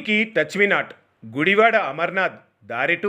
పార్టీకి touch me not Gudivada Amarnath దారెటు.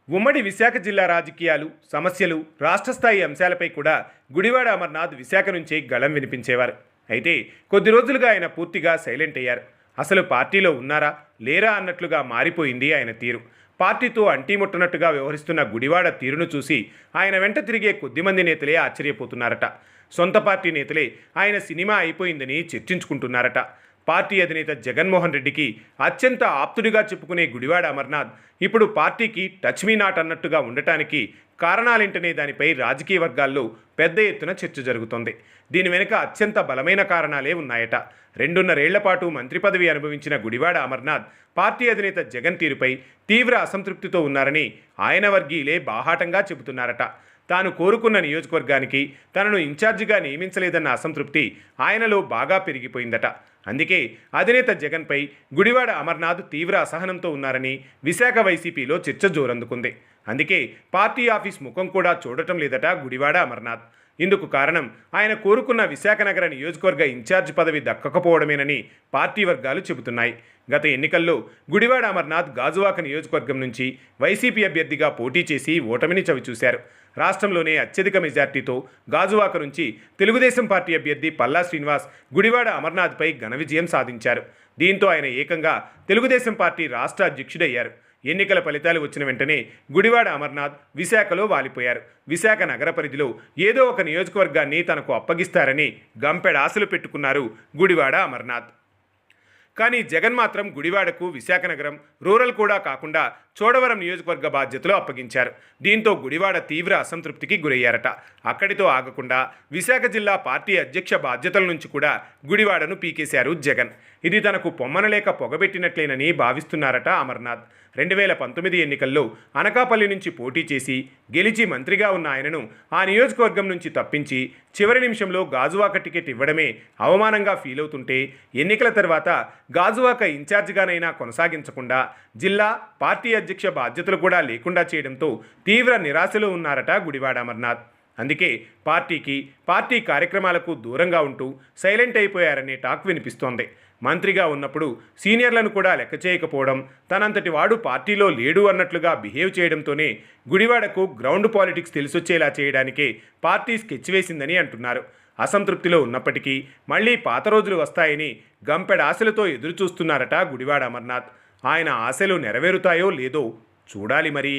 ఉమ్మడి విశాఖ జిల్లా రాజకీయాలు, సమస్యలు, రాష్ట్ర స్థాయి అంశాలపై కూడా గుడివాడ అమర్నాథ్ విశాఖ నుంచి గళం వినిపించేవారు. అయితే కొద్ది రోజులుగా ఆయన పూర్తిగా సైలెంట్ అయ్యారు. అసలు పార్టీలో ఉన్నారా లేరా అన్నట్లుగా మారిపోయింది ఆయన తీరు. పార్టీతో అంటీముట్టనట్టుగా వ్యవహరిస్తున్న గుడివాడ తీరును చూసి ఆయన వెంట తిరిగే కొద్దిమంది నేతలే ఆశ్చర్యపోతున్నారట. సొంత పార్టీ నేతలే ఆయన సినిమా అయిపోయిందని చర్చించుకుంటున్నారట. పార్టీ అధినేత జగన్మోహన్ రెడ్డికి అత్యంత ఆప్తుడిగా చెప్పుకునే గుడివాడ అమర్నాథ్ ఇప్పుడు పార్టీకి టచ్ మీ నాట్ అన్నట్టుగా ఉండటానికి కారణాలేంటనే దానిపై రాజకీయ వర్గాల్లో పెద్ద ఎత్తున చర్చ జరుగుతోంది. దీని వెనుక అత్యంత బలమైన కారణాలే ఉన్నాయట. 2.5 ఏళ్ల పాటు మంత్రి పదవి అనుభవించిన గుడివాడ అమర్నాథ్ పార్టీ అధినేత జగన్ తీరుపై తీవ్ర అసంతృప్తితో ఉన్నారని ఆయన వర్గీయులే బాహాటంగా చెబుతున్నారట. తాను కోరుకున్న నియోజకవర్గానికి తనను ఇన్ఛార్జిగా నియమించలేదన్న అసంతృప్తి ఆయనలో బాగా పెరిగిపోయిందట. అందుకే అధినేత జగన్పై గుడివాడ అమర్నాథ్ తీవ్ర అసహనంతో ఉన్నారని విశాఖ వైసీపీలో చర్చ జోరందుకుంది. అందుకే పార్టీ ఆఫీస్ ముఖం కూడా చూడటం లేదట గుడివాడ అమర్నాథ్. ఇందుకు కారణం ఆయన కోరుకున్న విశాఖ నగర నియోజకవర్గ ఇన్ఛార్జ్ పదవి దక్కకపోవడమేనని పార్టీ వర్గాలు చెబుతున్నాయి. గత ఎన్నికల్లో గుడివాడ అమర్నాథ్ గాజువాక నియోజకవర్గం నుంచి వైసీపీ అభ్యర్థిగా పోటీ చేసి ఓటమిని చవిచూశారు. రాష్ట్రంలోనే అత్యధిక మెజార్టీతో గాజువాక నుంచి తెలుగుదేశం పార్టీ అభ్యర్థి పల్లా శ్రీనివాస్ గుడివాడ అమర్నాథ్పై ఘన విజయం సాధించారు. దీంతో ఆయన ఏకంగా తెలుగుదేశం పార్టీ రాష్ట్ర అధ్యక్షుడయ్యారు. ఎన్నికల ఫలితాలు వచ్చిన వెంటనే గుడివాడ అమర్నాథ్ విశాఖలో వాలిపోయారు. విశాఖ నగర పరిధిలో ఏదో ఒక నియోజకవర్గాన్ని తనకు అప్పగిస్తారని గంపెడాశలు పెట్టుకున్నారు గుడివాడ అమర్నాథ్. కానీ జగన్ మాత్రం గుడివాడకు విశాఖ నగరం, రూరల్ కూడా కాకుండా చోడవరం నియోజకవర్గ బాధ్యతలు అప్పగించారు. దీంతో గుడివాడ తీవ్ర అసంతృప్తికి గురయ్యారట. అక్కడితో ఆగకుండా విశాఖ జిల్లా పార్టీ అధ్యక్ష బాధ్యతల నుంచి కూడా గుడివాడను పీకేశారు జగన్. ఇది తనకు పొమ్మనలేక పొగబెట్టినట్లేనని భావిస్తున్నారట అమర్నాథ్. 2019 ఎన్నికల్లో అనకాపల్లి నుంచి పోటీ చేసి గెలిచి మంత్రిగా ఉన్న ఆయనను ఆ నియోజకవర్గం నుంచి తప్పించి చివరి నిమిషంలో గాజువాక టికెట్ ఇవ్వడమే అవమానంగా ఫీల్ అవుతుంటే, ఎన్నికల తర్వాత గాజువాక ఇన్ఛార్జిగానైనా కొనసాగించకుండా జిల్లా పార్టీ అధ్యక్ష బాధ్యతలు కూడా లేకుండా చేయడంతో తీవ్ర నిరాశలో ఉన్నారట గుడివాడ అమర్నాథ్. అందుకే పార్టీ కార్యక్రమాలకు దూరంగా ఉంటూ సైలెంట్ అయిపోయారనే టాక్ వినిపిస్తోంది. మంత్రిగా ఉన్నప్పుడు సీనియర్లను కూడా లెక్క చేయకపోవడం, తనంతటి వాడు పార్టీలో లేడు అన్నట్లుగా బిహేవ్ చేయడంతోనే గుడివాడకు గ్రౌండ్ పాలిటిక్స్ తెలిసొచ్చేలా చేయడానికే పార్టీ స్కెచ్ వేసిందని అంటున్నారు. అసంతృప్తిలో ఉన్నప్పటికీ మళ్లీ పాత రోజులు వస్తాయని గంపెడాశలతో ఎదురుచూస్తున్నారట గుడివాడ అమర్నాథ్. ఆయన ఆశలు నెరవేరుతాయో లేదో చూడాలి మరి.